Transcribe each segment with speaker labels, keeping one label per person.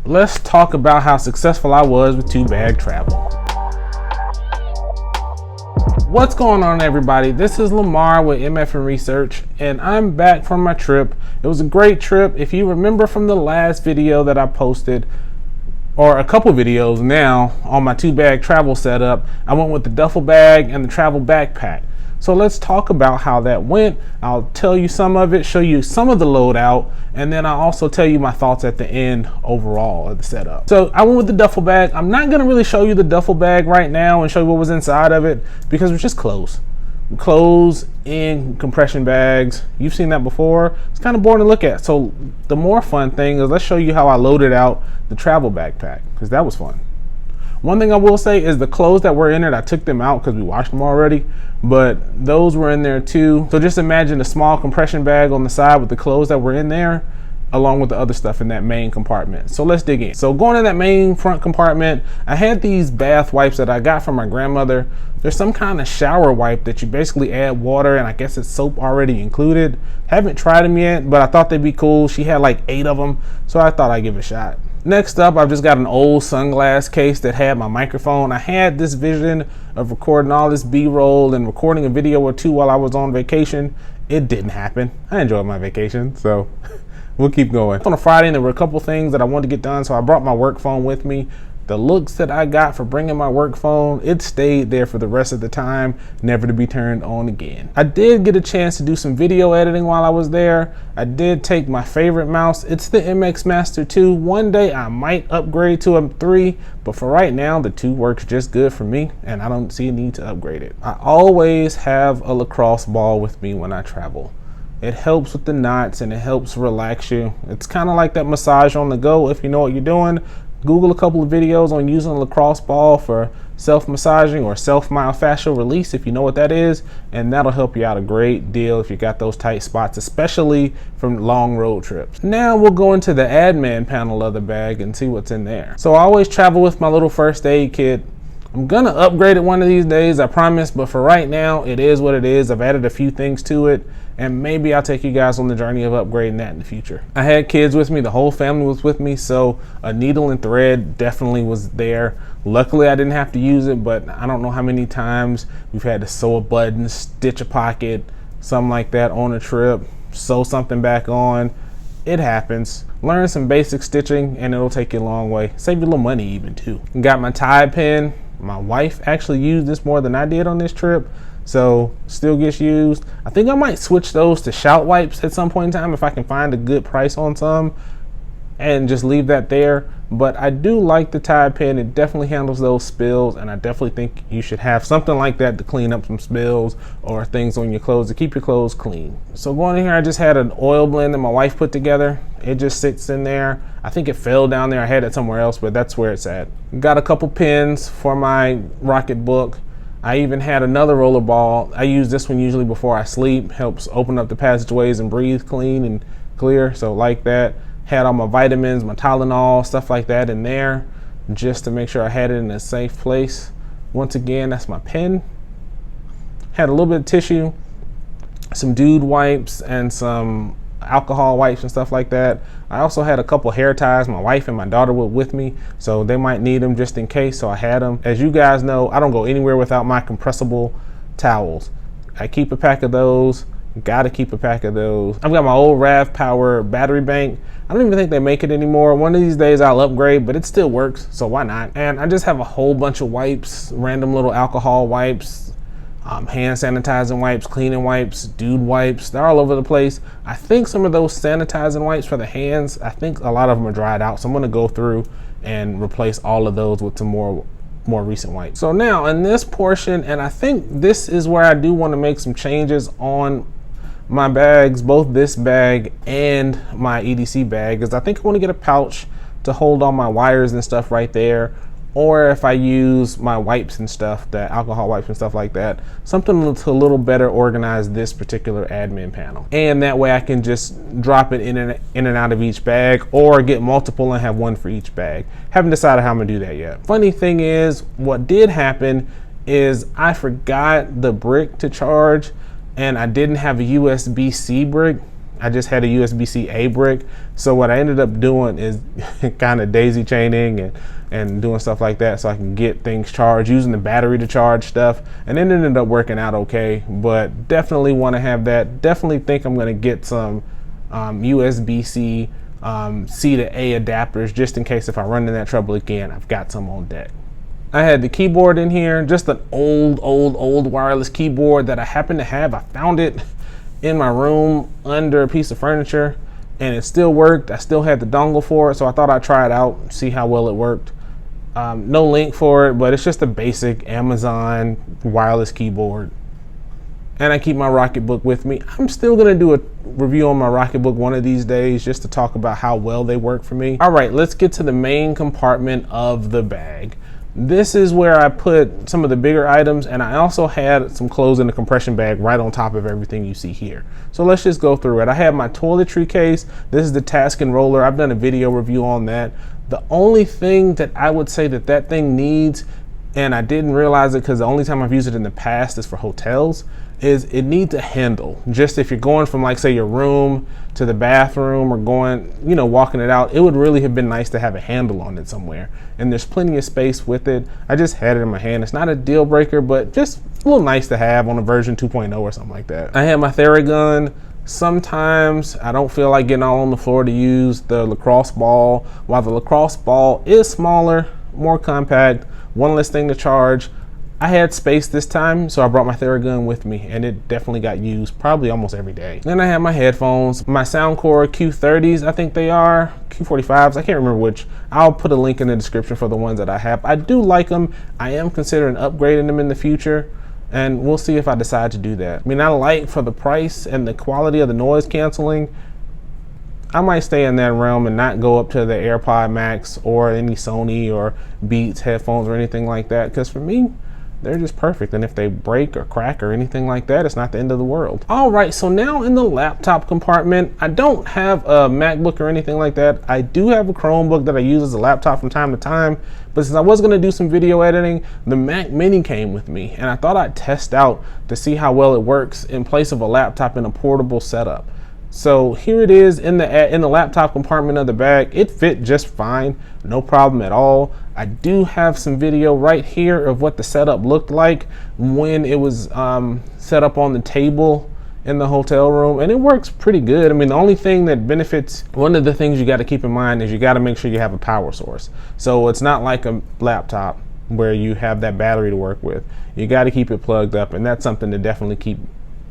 Speaker 1: let's talk about how successful I was with 2-bag travel. What's going on, everybody? This is Lamar with MF and Research, and I'm back from my trip. It was a great trip. If you remember from the last video that I posted, or a couple videos now, on my 2-bag travel setup, I went with the duffel bag and the travel backpack. So let's talk about how that went. I'll tell you some of it, show you some of the loadout, and then I'll also tell you my thoughts at the end overall of the setup. So I went with the duffel bag. I'm not gonna really show you the duffel bag right now and show you what was inside of it because it's just clothes. Clothes in compression bags. You've seen that before. It's kind of boring to look at. So the more fun thing is let's show you how I loaded out the travel backpack because that was fun. One thing I will say is the clothes that were in it, I took them out because we washed them already, but those were in there too. So just imagine a small compression bag on the side with the clothes that were in there, along with the other stuff in that main compartment. So let's dig in. So going in that main front compartment, I had these bath wipes that I got from my grandmother. There's some kind of shower wipe that you basically add water and I guess it's soap already included. Haven't tried them yet, but I thought they'd be cool. She had like 8 of them, so I thought I'd give it a shot. Next up, I've just got an old sunglass case that had my microphone. I had this vision of recording all this B-roll and recording a video or two while I was on vacation. It didn't happen. I enjoyed my vacation, so we'll keep going. On a Friday, there were a couple things that I wanted to get done, so I brought my work phone with me. The looks that I got for bringing my work phone, it stayed there for the rest of the time, never to be turned on again. I did get a chance to do some video editing while I was there. I did take my favorite mouse. It's the MX Master 2. One day I might upgrade to a 3, but for right now, the 2 works just good for me, and I don't see a need to upgrade it. I always have a lacrosse ball with me when I travel. It helps with the knots and it helps relax you. It's kind of like that massage on the go if you know what you're doing. Google a couple of videos on using a lacrosse ball for self-massaging or self-myofascial release if you know what that is, and that'll help you out a great deal if you got those tight spots, especially from long road trips. Now we'll go into the admin panel of the bag and see what's in there. So I always travel with my little first aid kit. I'm gonna upgrade it one of these days, I promise, but for right now, it is what it is. I've added a few things to it, and maybe I'll take you guys on the journey of upgrading that in the future. I had kids with me, the whole family was with me, so a needle and thread definitely was there. Luckily, I didn't have to use it, but I don't know how many times we've had to sew a button, stitch a pocket, something like that on a trip, sew something back on. It happens. Learn some basic stitching, and it'll take you a long way. Save you a little money even too. Got my tie pin. My wife actually used this more than I did on this trip, so still gets used. I think I might switch those to shout wipes at some point in time if I can find a good price on some and just leave that there. But I do like the tie pin. It definitely handles those spills, and I definitely think you should have something like that to clean up some spills or things on your clothes to keep your clothes clean. So going in here, I just had an oil blend that my wife put together. It just sits in there. I think it fell down there. I had it somewhere else, but that's where it's at. Got a couple pins for my Rocket book. I even had another roller ball. I use this one usually before I sleep. Helps open up the passageways and breathe clean and clear, so like that. Had all my vitamins, my Tylenol, stuff like that in there, just to make sure I had it in a safe place. Once again, that's my pen. Had a little bit of tissue, some dude wipes, and some alcohol wipes and stuff like that. I also had a couple hair ties. My wife and my daughter were with me, so they might need them just in case, so I had them. As you guys know, I don't go anywhere without my compressible towels. I keep a pack of those. Gotta keep a pack of those. I've got my old RAV Power battery bank. I don't even think they make it anymore. One of these days I'll upgrade, but it still works, so why not? And I just have a whole bunch of wipes, random little alcohol wipes, hand sanitizing wipes, cleaning wipes, dude wipes. They're all over the place. I think some of those sanitizing wipes for the hands, I think a lot of them are dried out, so I'm gonna go through and replace all of those with some more recent wipes. So now in this portion, and I think this is where I do want to make some changes on my bags, both this bag and my EDC bag, is I think I want to get a pouch to hold all my wires and stuff right there, or if I use my wipes and stuff, the alcohol wipes and stuff like that, something to a little better organize this particular admin panel. And that way I can just drop it in and out of each bag, or get multiple and have one for each bag. Haven't decided how I'm gonna do that yet. Funny thing is, what did happen is I forgot the brick to charge, and I didn't have a USB-C brick I just had a USB-C A brick. So what I ended up doing is kind of daisy chaining and doing stuff like that so I can get things charged, using the battery to charge stuff. And it ended up working out okay, but definitely want to have that. Definitely think I'm going to get some USB-C C to A adapters just in case if I run into that trouble again, I've got some on deck. I had the keyboard in here, just an old wireless keyboard that I happen to have. I found it in my room under a piece of furniture and it still worked. I still had the dongle for it, so I thought I'd try it out, see how well it worked. No link for it, but it's just a basic Amazon wireless keyboard. And I keep my Rocketbook with me. I'm still gonna do a review on my Rocketbook one of these days just to talk about how well they work for me. All right, let's get to the main compartment of the bag. This is where I put some of the bigger items, and I also had some clothes in the compression bag right on top of everything you see here. So let's just go through it. I have my toiletry case. This is the Taskin roller. I've done a video review on that. The only thing that I would say that thing needs, and I didn't realize it because the only time I've used it in the past is for hotels, is it needs a handle. Just if you're going from, like, say, your room to the bathroom or going, you know, walking it out, it would really have been nice to have a handle on it somewhere. And there's plenty of space with it. I just had it in my hand. It's not a deal breaker, but just a little nice to have on a version 2.0 or something like that. I have my Theragun. Sometimes I don't feel like getting all on the floor to use the lacrosse ball. While the lacrosse ball is smaller, more compact, one less thing to charge, I had space this time, so I brought my Theragun with me, and it definitely got used probably almost every day. Then I have my headphones, my Soundcore Q30s, I think they are, Q45s, I can't remember which. I'll put a link in the description for the ones that I have. I do like them. I am considering upgrading them in the future, and we'll see if I decide to do that. I mean, I like, for the price and the quality of the noise canceling, I might stay in that realm and not go up to the AirPod Max or any Sony or Beats headphones or anything like that, because for me, they're just perfect. And if they break or crack or anything like that, it's not the end of the world. All right, so now in the laptop compartment, I don't have a MacBook or anything like that. I do have a Chromebook that I use as a laptop from time to time, but since I was gonna do some video editing, the Mac Mini came with me, and I thought I'd test out to see how well it works in place of a laptop in a portable setup. So here it is in the laptop compartment of the bag. It fit just fine, no problem at all. I do have some video right here of what the setup looked like when it was set up on the table in the hotel room, and it works pretty good. I mean, the only thing that benefits, one of the things you got to keep in mind is you got to make sure you have a power source. So it's not like a laptop where you have that battery to work with. You got to keep it plugged up, and that's something to definitely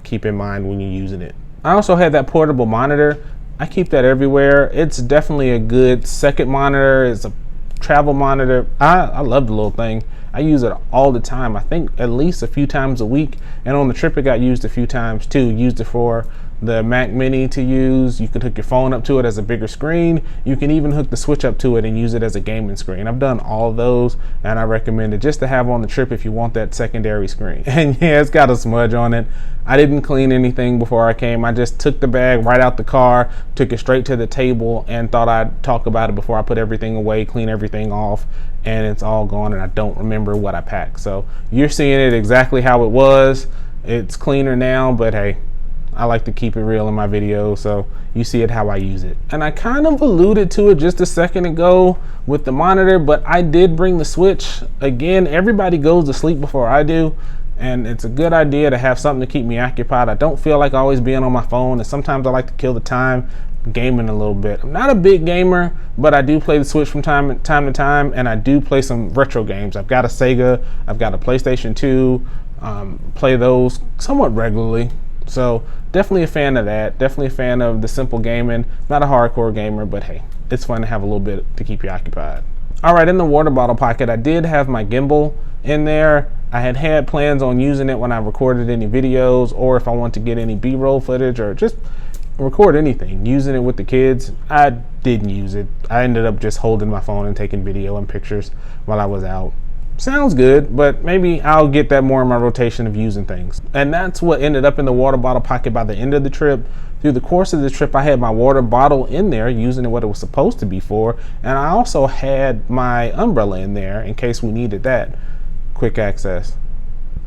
Speaker 1: keep in mind when you're using it. I also had that portable monitor. I keep that everywhere. It's definitely a good second monitor. It's a travel monitor. I love the little thing. I use it all the time. I think at least a few times a week. And on the trip, it got used a few times too. Used it for the Mac Mini to use. You can hook your phone up to it as a bigger screen. You can even hook the Switch up to it and use it as a gaming screen. I've done all of those, and I recommend it just to have on the trip if you want that secondary screen. And yeah, it's got a smudge on it. I didn't clean anything before I came. I just took the bag right out the car, took it straight to the table, and thought I'd talk about it before I put everything away, clean everything off, and it's all gone, and I don't remember what I packed. So you're seeing it exactly how it was. It's cleaner now, but hey, I like to keep it real in my videos, so you see it how I use it. And I kind of alluded to it just a second ago with the monitor, but I did bring the Switch. Again, everybody goes to sleep before I do, and it's a good idea to have something to keep me occupied. I don't feel like always being on my phone, and sometimes I like to kill the time gaming a little bit. I'm not a big gamer, but I do play the Switch from time to time, and I do play some retro games. I've got a Sega, I've got a PlayStation 2, play those somewhat regularly. So definitely a fan of that. Definitely a fan of the simple gaming. Not a hardcore gamer, but hey, it's fun to have a little bit to keep you occupied. All right, in the water bottle pocket, I did have my gimbal in there. I had plans on using it when I recorded any videos, or if I want to get any B-roll footage or just record anything, using it with the kids. I didn't use it. I ended up just holding my phone and taking video and pictures while I was out. Sounds good, but maybe I'll get that more in my rotation of using things. And that's what ended up in the water bottle pocket by the end of the trip. Through the course of the trip, I had my water bottle in there, using it what it was supposed to be for, and I also had my umbrella in there in case we needed that quick access.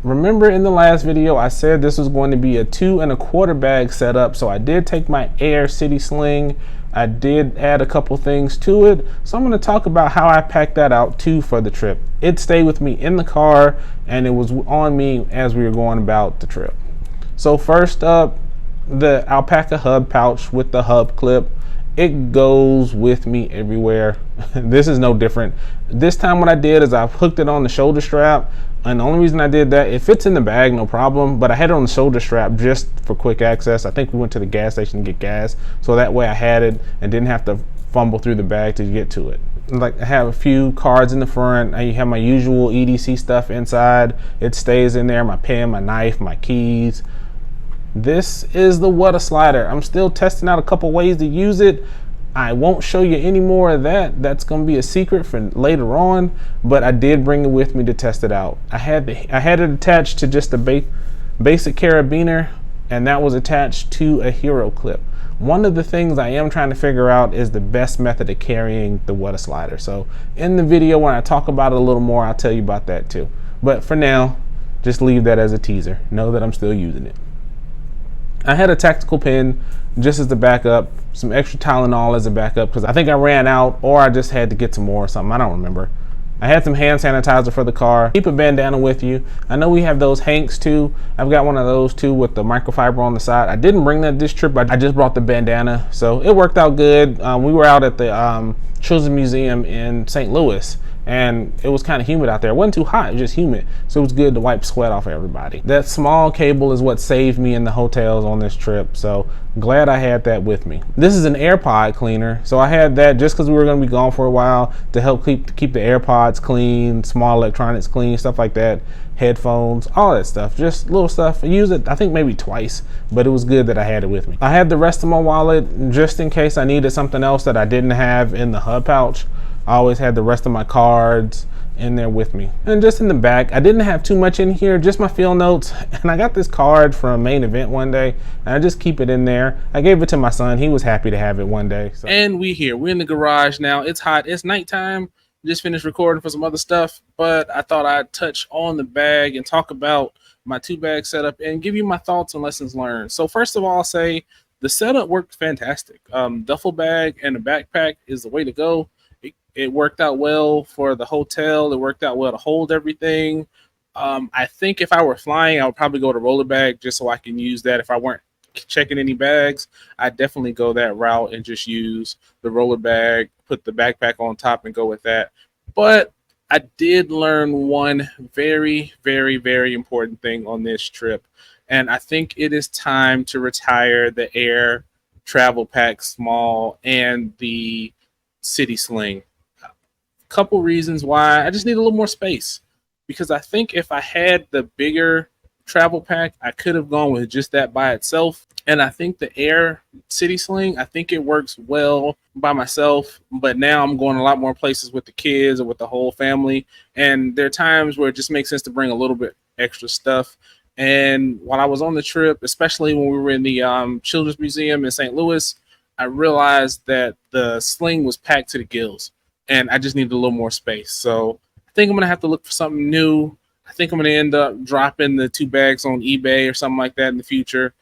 Speaker 1: Remember in the last video, I said this was going to be a 2 1/4 bag setup. So I did take my Air City Sling. I did add a couple things to it. So I'm going to talk about how I packed that out too for the trip. It stayed with me in the car and it was on me as we were going about the trip. So first up, the alpaca hub pouch with the hub clip. It goes with me everywhere. This is no different. This time what I did is I hooked it on the shoulder strap, and the only reason I did that, it fits in the bag no problem, but I had it on the shoulder strap just for quick access. I think we went to the gas station to get gas, so that way I had it and didn't have to fumble through the bag to get to it. Like, I have a few cards in the front. I have my usual EDC stuff inside. It stays in there, my pen, my knife, my keys. This is the water slider. I'm still testing out a couple ways to use it. I won't show you any more of that. That's going to be a secret for later on, but I did bring it with me to test it out. I had it attached to just a basic carabiner, and that was attached to a hero clip. One of the things I am trying to figure out is the best method of carrying the water slider. So in the video, when I talk about it a little more, I'll tell you about that too. But for now, just leave that as a teaser. Know that I'm still using it. I had a tactical pen just as the backup, some extra Tylenol as a backup because I think I ran out or I just had to get some more or something. I don't remember. I had some hand sanitizer for the car. Keep a bandana with you. I know we have those Hanks too. I've got one of those too with the microfiber on the side. I didn't bring that this trip. I just brought the bandana, so it worked out good. We were out at the Children's Museum in St. Louis, and it was kind of humid out there. It wasn't too hot, it was just humid, so it was good to wipe sweat off everybody. That small cable is what saved me in the hotels on this trip, so glad I had that with me. This is an AirPod cleaner, so I had that just because we were going to be gone for a while to help keep the AirPods clean, small electronics clean, stuff like that, headphones, all that stuff, just little stuff. I used it I think maybe twice, but it was good that I had it with me. I had the rest of my wallet just in case I needed something else that I didn't have in the hub pouch. I always had the rest of my cards in there with me. And just in the back, I didn't have too much in here, just my field notes. And I got this card from a main event one day, and I just keep it in there. I gave it to my son. He was happy to have it one day. So. And we're in the garage now. It's hot. It's nighttime. Just finished recording for some other stuff, but I thought I'd touch on the bag and talk about my 2-bag setup and give you my thoughts and lessons learned. So first of all, I'll say the setup worked fantastic. Duffel bag and a backpack is the way to go. It worked out well for the hotel. It worked out well to hold everything. I think if I were flying, I would probably go to roller bag just so I can use that. If I weren't checking any bags, I'd definitely go that route and just use the roller bag, put the backpack on top and go with that. But I did learn one very, very, very important thing on this trip. And I think it is time to retire the Air Travel Pack Small and the City Sling. Couple reasons why. I just need a little more space, because I think if I had the bigger travel pack, I could have gone with just that by itself. And I think the Air City Sling, I think it works well by myself, but now I'm going a lot more places with the kids or with the whole family, and there are times where it just makes sense to bring a little bit extra stuff. And while I was on the trip, especially when we were in the Children's Museum in St. Louis, I realized that the sling was packed to the gills, and I just needed a little more space. So I think I'm going to have to look for something new. I think I'm going to end up dropping the 2 bags on eBay or something like that in the future.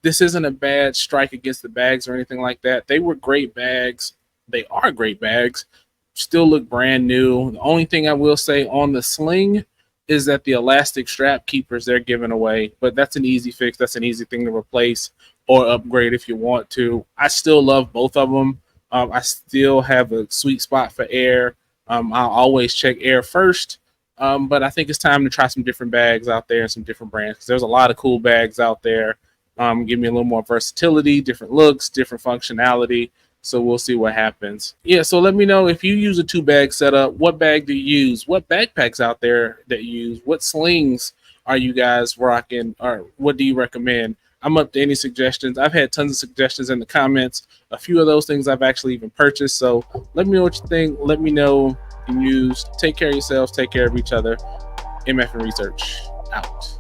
Speaker 1: This isn't a bad strike against the bags or anything like that. They were great bags. They are great bags. Still look brand new. The only thing I will say on the sling is that the elastic strap keepers they're giving away, but that's an easy fix. That's an easy thing to replace or upgrade if you want to. I still love both of them. I still have a sweet spot for Air. I'll always check Air first, but I think it's time to try some different bags out there and some different brands, because there's a lot of cool bags out there. Give me a little more versatility, different looks, different functionality. So we'll see what happens. Yeah, so let me know if you use a 2-bag setup. What bag do you use? What backpacks out there that you use? What slings are you guys rocking? Or what do you recommend? I'm up to any suggestions. I've had tons of suggestions in the comments. A few of those things I've actually even purchased. So let me know what you think. Let me know and use. Take care of yourselves. Take care of each other. MF and Research out.